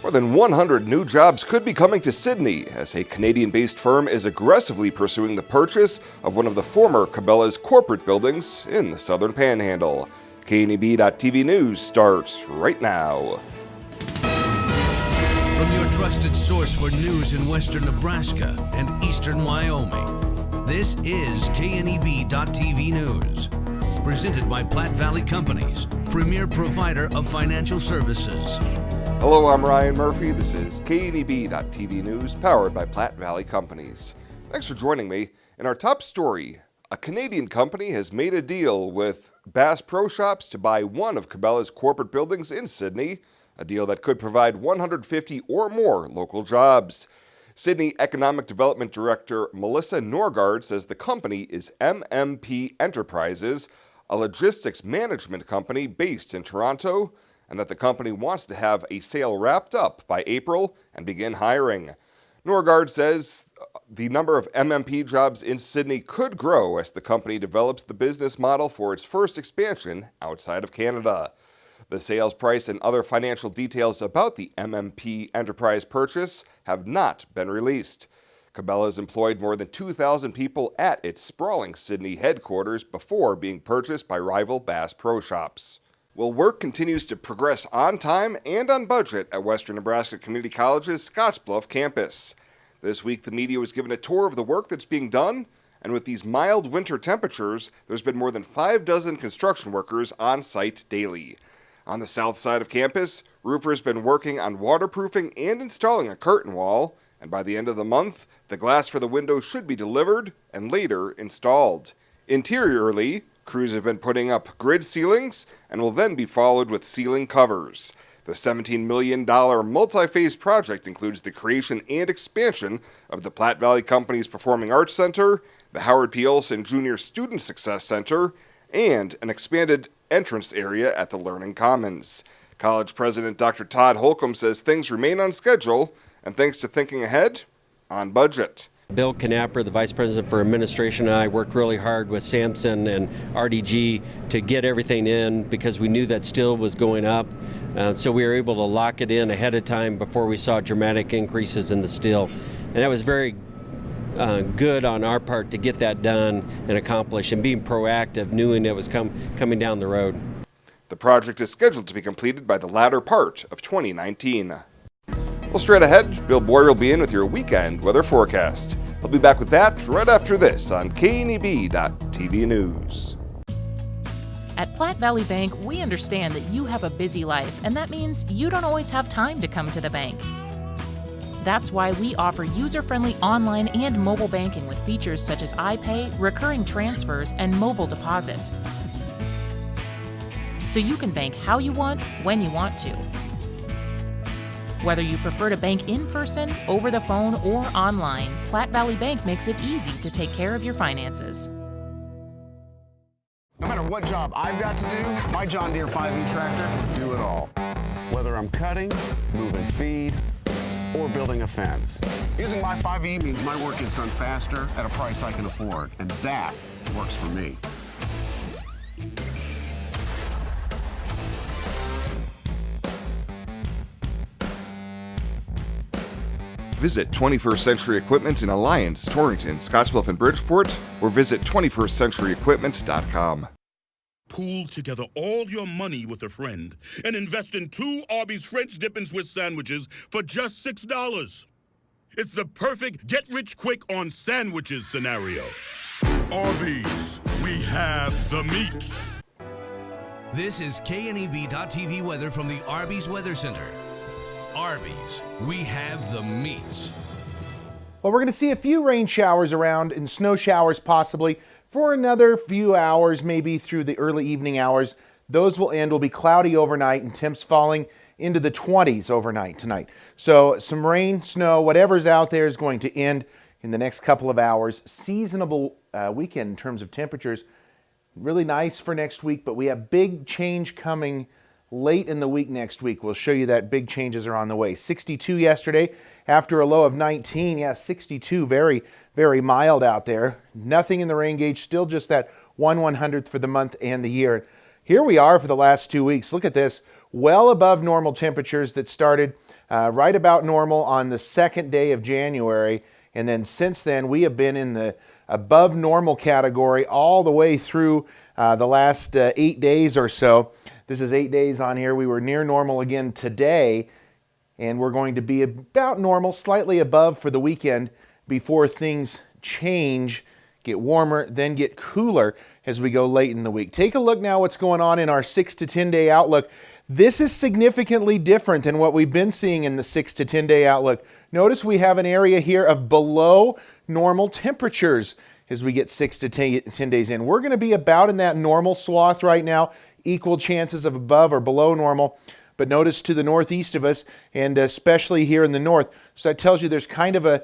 More than 100 new jobs could be coming to Sidney as a Canadian-based firm is aggressively pursuing the purchase of one of the former Cabela's corporate buildings in the Southern Panhandle. KNEB.TV News starts right now. From your trusted source for news in western Nebraska and eastern Wyoming, this is KNEB.TV News. Presented by Platte Valley Companies, premier provider of financial services. Hello, I'm Ryan Murphy. This is KNEB.TV News, powered by Platte Valley Companies. Thanks for joining me. In our top story, a Canadian company has made a deal with Bass Pro Shops to buy one of Cabela's corporate buildings in Sidney, a deal that could provide 150 or more local jobs. Sidney Economic Development Director Melissa Norgard says the company is MMP Enterprises, a logistics management company based in Toronto, and that the company wants to have a sale wrapped up by April and begin hiring. Norgard says the number of MMP jobs in Sidney could grow as the company develops the business model for its first expansion outside of Canada. The sales price and other financial details about the MMP Enterprise purchase have not been released. Cabela has employed more than 2,000 people at its sprawling Sidney headquarters before being purchased by rival Bass Pro Shops. Well, work continues to progress on time and on budget at Western Nebraska Community College's Scottsbluff campus. This week, the media was given a tour of the work that's being done, and with these mild winter temperatures, there's been more than 5 dozen construction workers on site daily. On the south side of campus, roofers have been working on waterproofing and installing a curtain wall, and by the end of the month, the glass for the windows should be delivered and later installed. Interiorly, crews have been putting up grid ceilings and will then be followed with ceiling covers. The $17 million multi-phase project includes the creation and expansion of the Platte Valley Company's Performing Arts Center, the Howard P. Olson Jr. Student Success Center, and an expanded entrance area at the Learning Commons. College President Dr. Todd Holcomb says things remain on schedule, and thanks to thinking ahead, on budget. Bill Knapper, the Vice President for Administration, and I worked really hard with Sampson and RDG to get everything in because we knew that steel was going up. So we were able to lock it in ahead of time before we saw dramatic increases in the steel. And that was very good on our part to get that done and accomplished, and being proactive, knowing it was coming down the road. The project is scheduled to be completed by the latter part of 2019. Well, straight ahead, Bill Boyer will be in with your weekend weather forecast. I'll be back with that right after this on KNEB.TV News. At Platte Valley Bank, we understand that you have a busy life, and that means you don't always have time to come to the bank. That's why we offer user-friendly online and mobile banking with features such as iPay, recurring transfers, and mobile deposit. So you can bank how you want, when you want to. Whether you prefer to bank in person, over the phone, or online, Platte Valley Bank makes it easy to take care of your finances. No matter what job I've got to do, my John Deere 5E tractor will do it all. Whether I'm cutting, moving feed, or building a fence. Using my 5E means my work gets done faster at a price I can afford, and that works for me. Visit 21st Century Equipment in Alliance, Torrington, Scottsbluff, and Bridgeport, or visit 21stcenturyequipment.com. Pool together all your money with a friend and invest in 2 Arby's French dip and Swiss sandwiches for just $6. It's the perfect get-rich-quick on sandwiches scenario. Arby's, we have the meats. This is KNEB.TV weather from the Arby's Weather Center. Arby's, we have the meats. Well, we're going to see a few rain showers around and snow showers possibly for another few hours, maybe through the early evening hours. Those will end. Will be cloudy overnight and temps falling into the 20s overnight tonight. So some rain, snow, whatever's out there is going to end in the next couple of hours. Seasonable weekend in terms of temperatures. Really nice for next week, but we have big change coming late in the week next week. We'll show you that big changes are on the way. 62 yesterday after a low of 19. Yeah, 62, very, very mild out there. Nothing in the rain gauge, still just that 1/100th for the month and the year. Here we are for the last 2 weeks. Look at this. Well above normal temperatures that started right about normal on the second day of January. And then since then, we have been in the above normal category all the way through the last 8 days or so. This is 8 days on here. We were near normal again today, and we're going to be about normal, slightly above for the weekend before things change, get warmer, then get cooler as we go late in the week. Take a look now what's going on in our 6 to 10 day outlook. This is significantly different than what we've been seeing in the 6 to 10 day outlook. Notice we have an area here of below normal temperatures as we get 6 to 10 days in. We're going to be about in that normal swath right now, equal chances of above or below normal. But notice to the northeast of us, and especially here in the north, so that tells you there's kind of a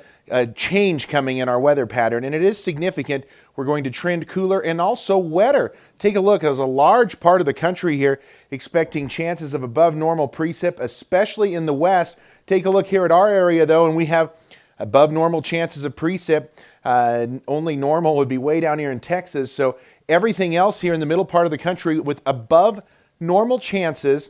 change coming in our weather pattern, and it is significant. We're going to trend cooler and also wetter. Take a look. There's a large part of the country here expecting chances of above normal precip, especially in the west. Take a look here at our area, though, and we have above normal chances of precip. Only normal would be way down here in Texas. So everything else here in the middle part of the country with above normal chances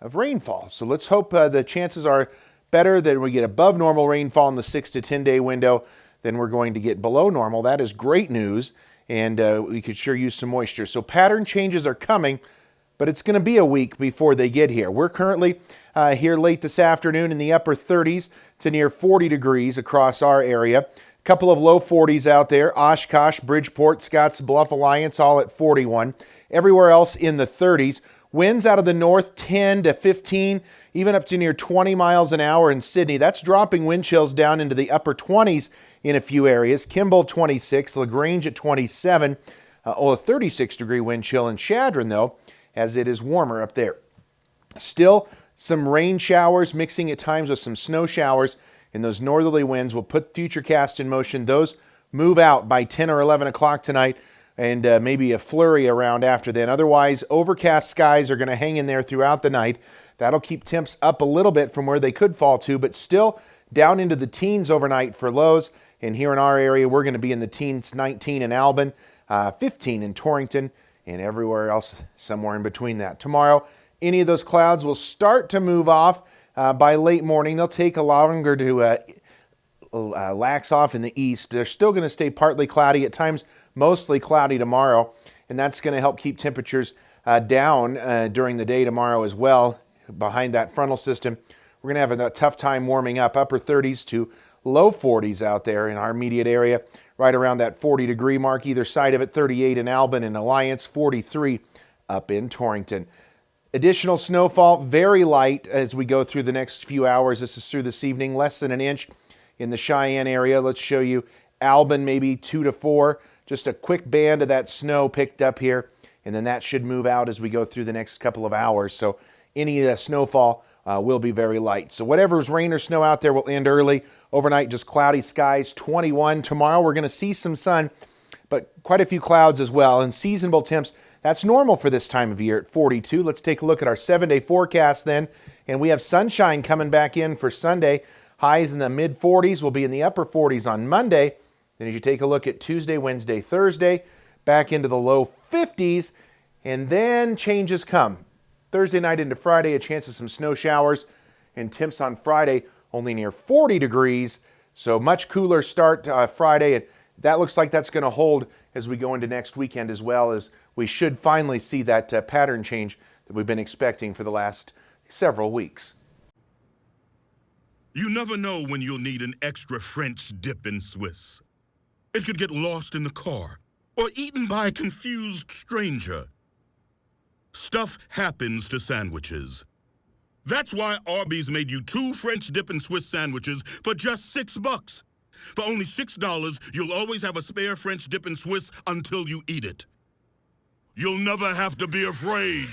of rainfall. So let's hope the chances are better that we get above normal rainfall in the 6 to 10 day window than we're going to get below normal. That is great news, and we could sure use some moisture. So pattern changes are coming, but it's going to be a week before they get here. We're currently here late this afternoon in the upper 30s to near 40 degrees across our area. A couple of low 40s out there. Oshkosh, Bridgeport, Scottsbluff, Alliance, all at 41. Everywhere else in the 30s. Winds out of the north 10 to 15, even up to near 20 miles an hour in Sidney. That's dropping wind chills down into the upper 20s in a few areas. Kimball 26, LaGrange at 27. A 36-degree wind chill in Chadron, though, as it is warmer up there. Still some rain showers mixing at times with some snow showers, and those northerly winds will put Futurecast in motion. Those move out by 10 or 11 o'clock tonight, and maybe a flurry around after then. Otherwise, overcast skies are going to hang in there throughout the night. That'll keep temps up a little bit from where they could fall to, but still down into the teens overnight for lows. And here in our area, we're going to be in the teens, 19 in Albin, 15 in Torrington, and everywhere else somewhere in between that. Tomorrow, any of those clouds will start to move off by late morning. They'll take a longer to lax off in the east. They're still going to stay partly cloudy, at times mostly cloudy tomorrow, and that's going to help keep temperatures down during the day tomorrow as well. Behind that frontal system, we're going to have a tough time warming up, upper 30s to low 40s out there in our immediate area, right around that 40-degree mark, either side of it, 38 in Albin and Alliance, 43 up in Torrington. Additional snowfall, very light as we go through the next few hours. This is through this evening, less than an inch in the Cheyenne area. Let's show you Albin, maybe 2 to 4. Just a quick band of that snow picked up here, and then that should move out as we go through the next couple of hours. So any snowfall will be very light. So whatever's rain or snow out there will end early. Overnight, just cloudy skies, 21. Tomorrow, we're going to see some sun, but quite a few clouds as well. And seasonable temps, that's normal for this time of year at 42. Let's take a look at our 7-day forecast then. And we have sunshine coming back in for Sunday. Highs in the mid-40s. Will be in the upper 40s on Monday. Then as you take a look at Tuesday, Wednesday, Thursday, back into the low 50s. And then changes come. Thursday night into Friday, a chance of some snow showers. And temps on Friday, only near 40 degrees. So much cooler start Friday. And that looks like that's going to hold as we go into next weekend, as well as we should finally see that pattern change that we've been expecting for the last several weeks. You never know when you'll need an extra French dip in Swiss. It could get lost in the car or eaten by a confused stranger. Stuff happens to sandwiches. That's why Arby's made you 2 French dip and Swiss sandwiches for just $6. For only $6, you'll always have a spare French dip and Swiss until you eat it. You'll never have to be afraid.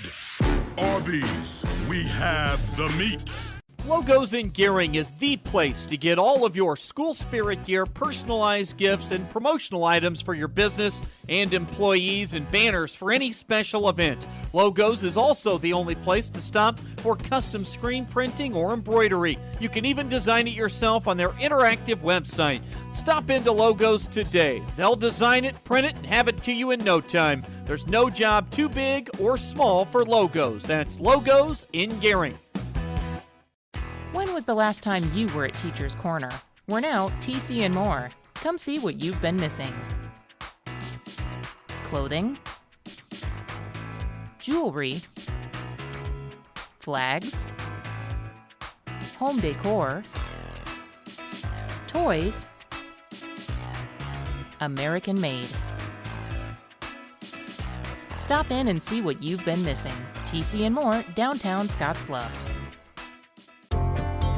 Arby's, we have the meats. Logos in Gearing is the place to get all of your school spirit gear, personalized gifts, and promotional items for your business and employees, and banners for any special event. Logos is also the only place to stop for custom screen printing or embroidery. You can even design it yourself on their interactive website. Stop into Logos today. They'll design it, print it, and have it to you in no time. There's no job too big or small for Logos. That's Logos in Gearing. When When was the last time you were at Teacher's Corner? We're now TC and More. Come see what you've been missing. Clothing, jewelry, flags, home decor, toys, American made. Stop in and see what you've been missing. TC and More, downtown Scottsbluff.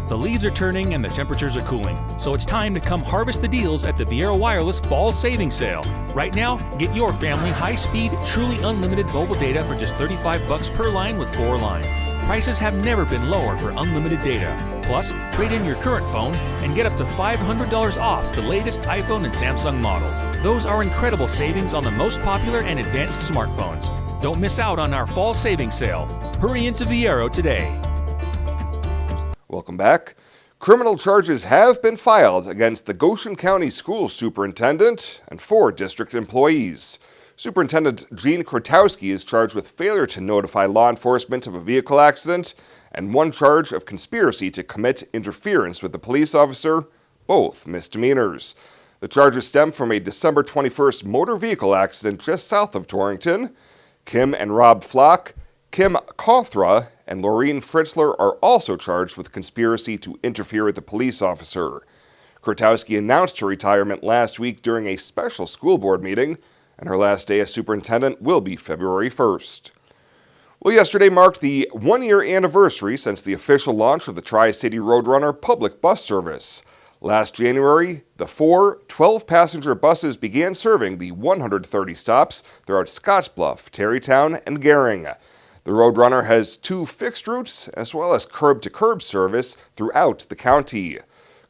The leaves are turning and the temperatures are cooling, so it's time to come harvest the deals at the Viera Wireless Fall Savings Sale. Right now, get your family high-speed, truly unlimited mobile data for just $35 per line with 4 lines. Prices have never been lower for unlimited data. Plus, trade in your current phone and get up to $500 off the latest iPhone and Samsung models. Those are incredible savings on the most popular and advanced smartphones. Don't miss out on our Fall Savings Sale. Hurry into Viera today. Welcome back. Criminal charges have been filed against the Goshen County School Superintendent and 4 district employees. Superintendent Gene Krotowski is charged with failure to notify law enforcement of a vehicle accident and 1 charge of conspiracy to commit interference with a police officer, both misdemeanors. The charges stem from a December 21st motor vehicle accident just south of Torrington. Kim and Rob Flock, Kim Cawthra, and Laureen Fritzler are also charged with conspiracy to interfere with a police officer. Krotowski announced her retirement last week during a special school board meeting, and her last day as superintendent will be February 1st. Well, yesterday marked the 1-year anniversary since the official launch of the Tri-City Roadrunner public bus service. Last January, the 4 12-passenger buses began serving the 130 stops throughout Scottsbluff, Terrytown, and Gering. The Roadrunner has 2 fixed routes as well as curb-to-curb service throughout the county.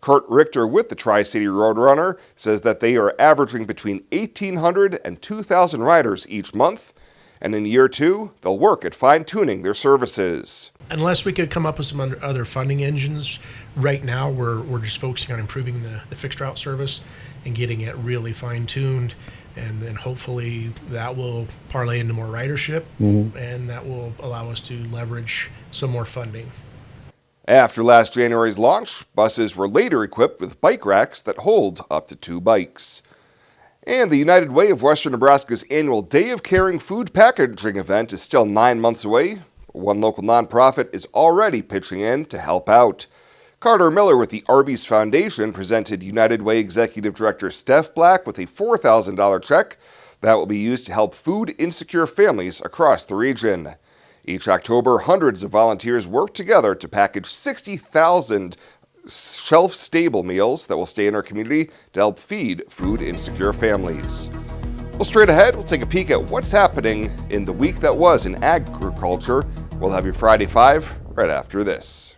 Kurt Richter with the Tri-City Roadrunner says that they are averaging between 1,800 and 2,000 riders each month, and in year 2, they'll work at fine-tuning their services. Unless we could come up with some other funding engines, right now we're just focusing on improving the fixed route service and getting it really fine-tuned. And then hopefully that will parlay into more ridership, and that will allow us to leverage some more funding. After last January's launch, buses were later equipped with bike racks that hold up to 2 bikes. And the United Way of Western Nebraska's annual Day of Caring food packaging event is still 9 months away. One local nonprofit is already pitching in to help out. Carter Miller with the Arby's Foundation presented United Way Executive Director Steph Black with a $4,000 check that will be used to help food-insecure families across the region. Each October, hundreds of volunteers work together to package 60,000 shelf-stable meals that will stay in our community to help feed food-insecure families. Well, straight ahead, we'll take a peek at what's happening in the week that was in agriculture. We'll have your Friday 5 right after this.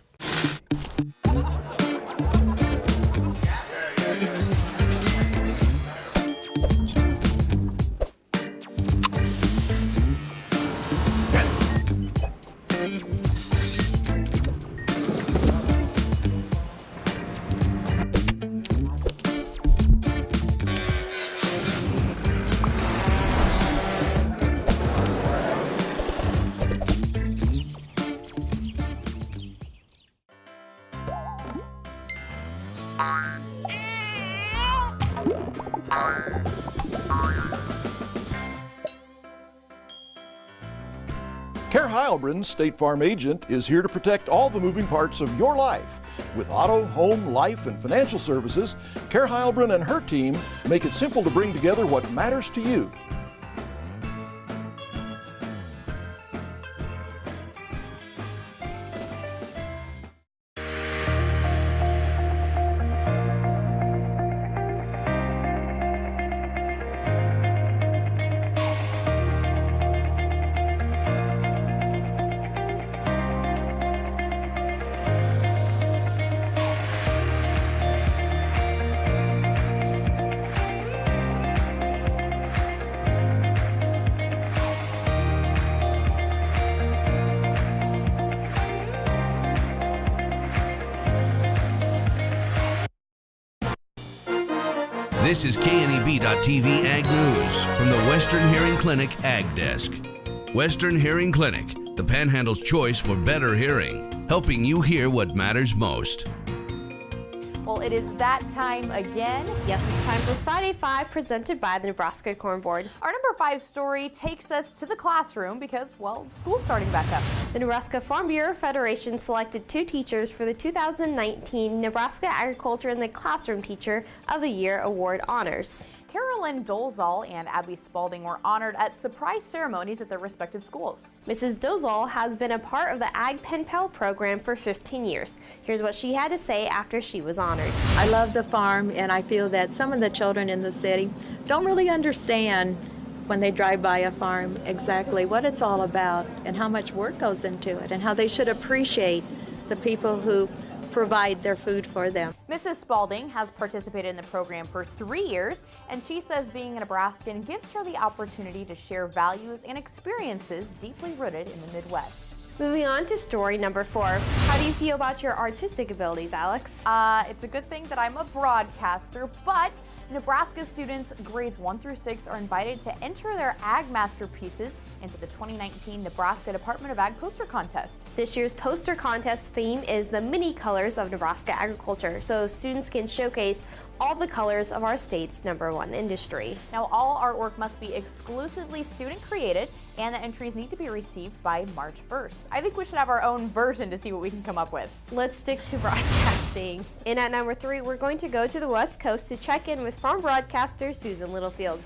Care Heilbrunn, State Farm agent, is here to protect all the moving parts of your life. With auto, home, life, and financial services, Care Heilbrunn and her team make it simple to bring together what matters to you. This is KNEB.TV Ag News from the Western Hearing Clinic Ag Desk. Western Hearing Clinic, the Panhandle's choice for better hearing. helping you hear what matters most. Well, it is that time again. Yes, it's time for Friday 5 presented by the Nebraska Corn Board. Our number 5 story takes us to the classroom because, well, school's starting back up. The Nebraska Farm Bureau Federation selected 2 teachers for the 2019 Nebraska Agriculture in the Classroom Teacher of the Year Award honors. Carolyn Dolezal and Abby Spalding were honored at surprise ceremonies at their respective schools. Mrs. Dolezal has been a part of the Ag Pen Pal program for 15 years. Here's what she had to say after she was honored. I love the farm, and I feel that some of the children in the city don't really understand when they drive by a farm exactly what it's all about and how much work goes into it and how they should appreciate the people who provide their food for them. Mrs. Spalding has participated in the program for 3 years, and she says being a Nebraskan gives her the opportunity to share values and experiences deeply rooted in the Midwest. Moving on to story number 4. How do you feel about your artistic abilities, Alex? It's a good thing that I'm a broadcaster, but Nebraska students grades 1 through 6 are invited to enter their ag masterpieces into the 2019 Nebraska Department of Ag poster contest. This year's poster contest theme is the many colors of Nebraska agriculture, so students can showcase all the colors of our state's #1 industry. Now, all artwork must be exclusively student created, and the entries need to be received by March 1st. I think we should have our own version to see what we can come up with. Let's stick to broadcasting. And at number 3, we're going to go to the West Coast to check in with farm broadcaster Susan Littlefield.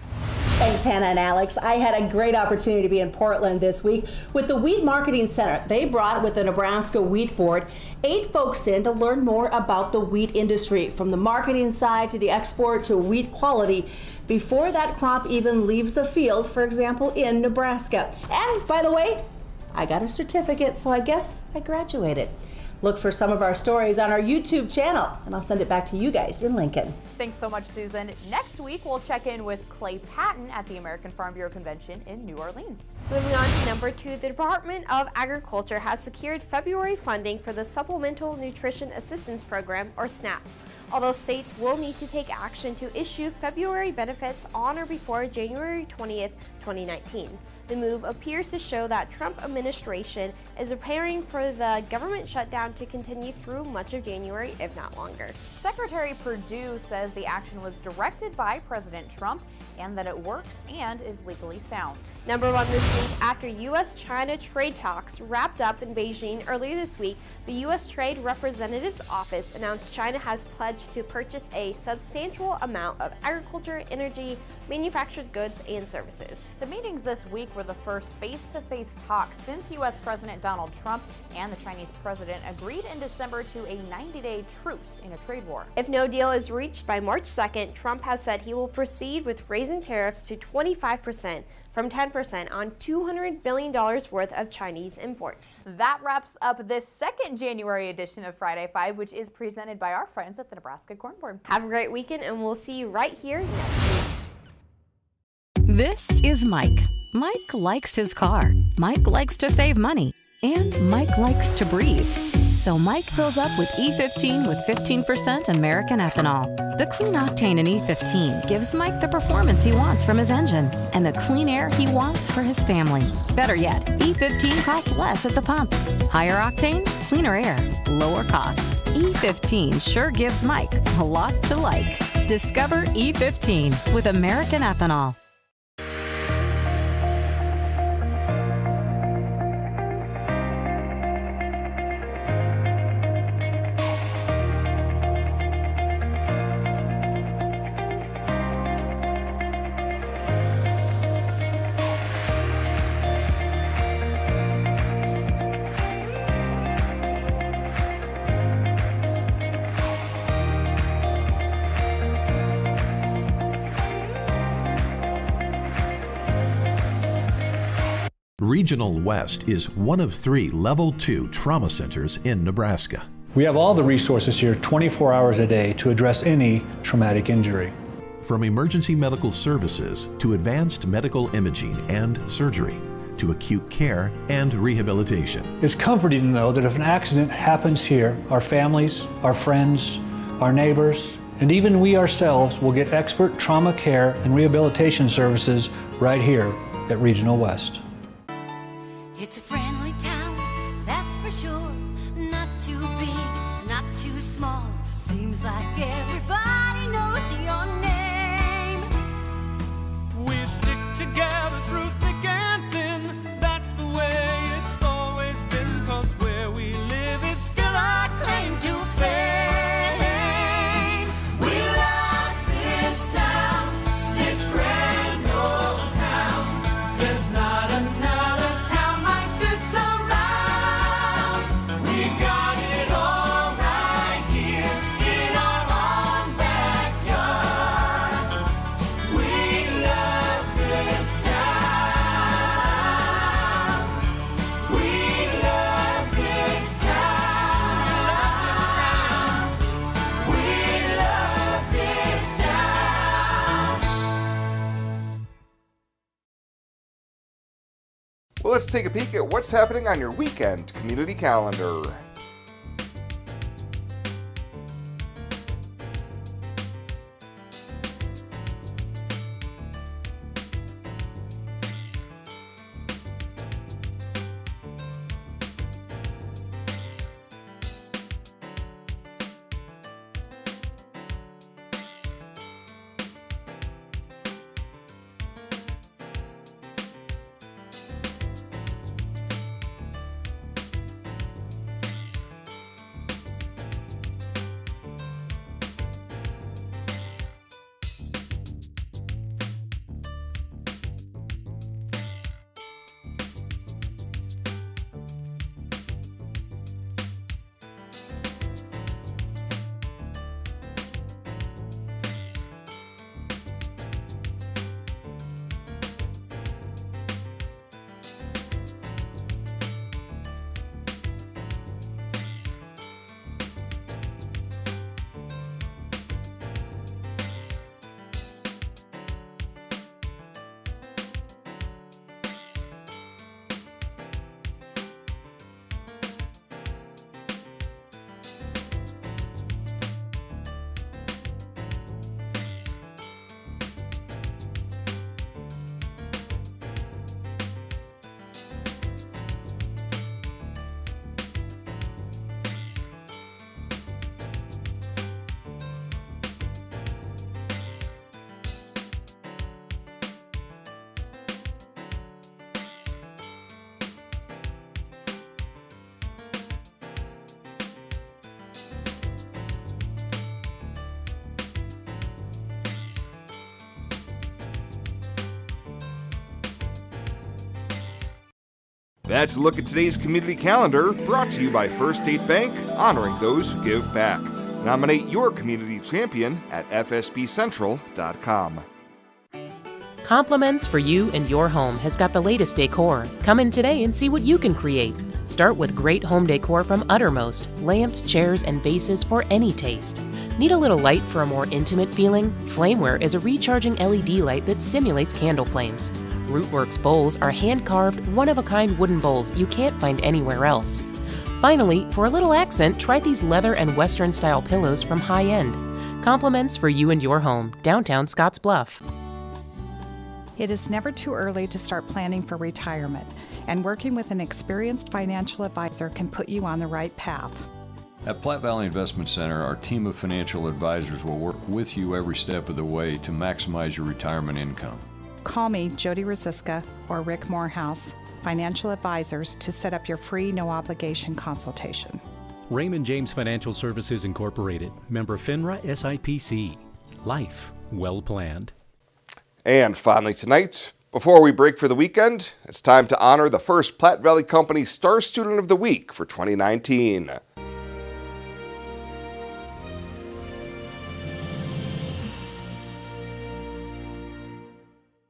Thanks, Hannah and Alex. I had a great opportunity to be in Portland this week with the Wheat Marketing Center. They brought, with the Nebraska Wheat Board, 8 folks in to learn more about the wheat industry, from the marketing side to the export to wheat quality, before that crop even leaves the field, for example, in Nebraska. And by the way, I got a certificate, so I guess I graduated. Look for some of our stories on our YouTube channel, and I'll send it back to you guys in Lincoln. Thanks so much, Susan. Next week, we'll check in with Clay Patton at the American Farm Bureau Convention in New Orleans. Moving on to number 2, the Department of Agriculture has secured February funding for the Supplemental Nutrition Assistance Program, or SNAP. Although states will need to take action to issue February benefits on or before January 20th, 2019. The move appears to show that Trump administration is preparing for the government shutdown to continue through much of January, if not longer. Secretary Perdue says the action was directed by President Trump and that it works and is legally sound. Number 1 this week, after U.S.-China trade talks wrapped up in Beijing earlier this week, the U.S. Trade Representative's Office announced China has pledged to purchase a substantial amount of agriculture, energy, manufactured goods, and services. The meetings this week were the first face-to-face talks since U.S. President Donald Trump and the Chinese president agreed in December to a 90-day truce in a trade war. If no deal is reached by March 2nd, Trump has said he will proceed with raising tariffs to 25% from 10% on $200 billion worth of Chinese imports. That wraps up this second January edition of Friday 5, which is presented by our friends at the Nebraska Corn Board. Have a great weekend, and we'll see you right here next week. This is Mike. Mike likes his car. Mike likes to save money. And Mike likes to breathe. So Mike fills up with E15 with 15% American ethanol. The clean octane in E15 gives Mike the performance he wants from his engine and the clean air he wants for his family. Better yet, E15 costs less at the pump. Higher octane, cleaner air, lower cost. E15 sure gives Mike a lot to like. Discover E15 with American ethanol. Regional West is one of 3 Level 2 trauma centers in Nebraska. We have all the resources here 24 hours a day to address any traumatic injury. From emergency medical services to advanced medical imaging and surgery to acute care and rehabilitation. It's comforting to know that if an accident happens here, our families, our friends, our neighbors, and even we ourselves will get expert trauma care and rehabilitation services right here at Regional West. It's a friendly town, that's for sure. small. Seems like everybody knows your name. We stick together through thick and thin. That's the way it's always been. 'Cause where we live is still our claim to fame. We love this town, this grand old town. There's not another town like this around. We got it all right here in our own backyard. We love this town. We love this town. We love this town. Well, let's take a peek at what's happening on your weekend community calendar. That's a look at today's community calendar, brought to you by First State Bank, honoring those who give back. Nominate your community champion at fsbcentral.com. Compliments for you and your home has got the latest decor. Come in today and see what you can create. Start with great home decor from Uttermost, lamps, chairs, and vases for any taste. Need a little light for a more intimate feeling? Flameware is a recharging LED light that simulates candle flames. Rootworks bowls are hand-carved, one-of-a-kind wooden bowls you can't find anywhere else. Finally, for a little accent, try these leather and Western-style pillows from High End. Compliments for you and your home, downtown Scottsbluff. It is never too early to start planning for retirement, and working with an experienced financial advisor can put you on the right path. At Platte Valley Investment Center, our team of financial advisors will work with you every step of the way to maximize your retirement income. Call me, Jody Rosiska, or Rick Morehouse, financial advisors, to set up your free, no-obligation consultation. Raymond James Financial Services Incorporated, member FINRA SIPC. Life well planned. And finally tonight, before we break for the weekend, it's time to honor the first Platte Valley Company Star Student of the Week for 2019.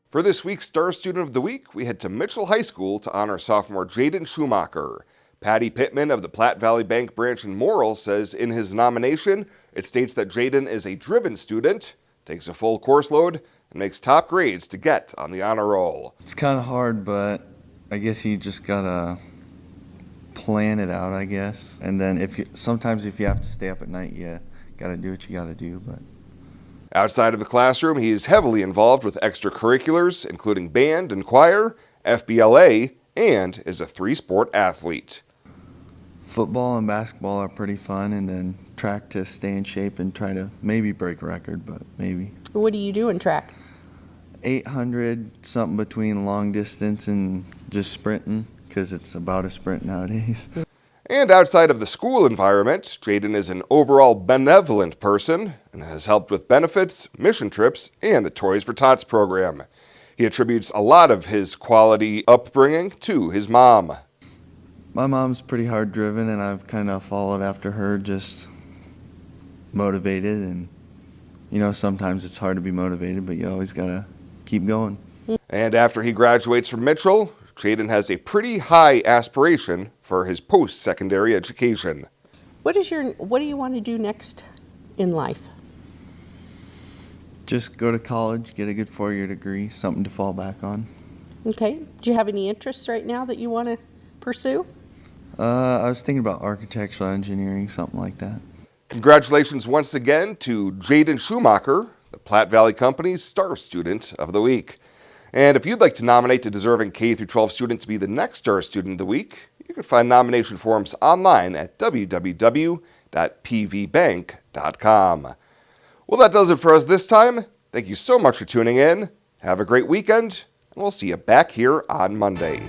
For this week's Star Student of the Week, we head to Mitchell High School to honor sophomore Jaden Schumacher. Patty Pittman of the Platte Valley Bank branch in Morrill says in his nomination, it states that Jaden is a driven student, takes a full course load, and makes top grades to get on the honor roll. It's kind of hard, but I guess you just gotta plan it out, I guess. And then sometimes if you have to stay up at night, you gotta do what you gotta do, but. Outside of the classroom, he is heavily involved with extracurriculars, including band and choir, FBLA, and is a 3-sport athlete. Football and basketball are pretty fun, and then track to stay in shape and try to maybe break a record, but maybe. What do you do in track? 800, something between long distance and just sprinting, because it's about a sprint nowadays. And outside of the school environment, Jaden is an overall benevolent person and has helped with benefits, mission trips, and the Toys for Tots program. He attributes a lot of his quality upbringing to his mom. My mom's pretty hard driven, and I've kind of followed after her, just motivated. And, you know, sometimes it's hard to be motivated, but you always got to keep going. And after he graduates from Mitchell, Jaden has a pretty high aspiration for his post-secondary education. What do you want to do next in life? Just go to college, get a good 4-year degree, something to fall back on. Okay. Do you have any interests right now that you want to pursue? I was thinking about architectural engineering, something like that. Congratulations once again to Jaden Schumacher, the Platte Valley Company's Star Student of the Week. And if you'd like to nominate a deserving K-12 student to be the next Star Student of the Week, you can find nomination forms online at www.pvbank.com. Well, that does it for us this time. Thank you so much for tuning in. Have a great weekend, and we'll see you back here on Monday.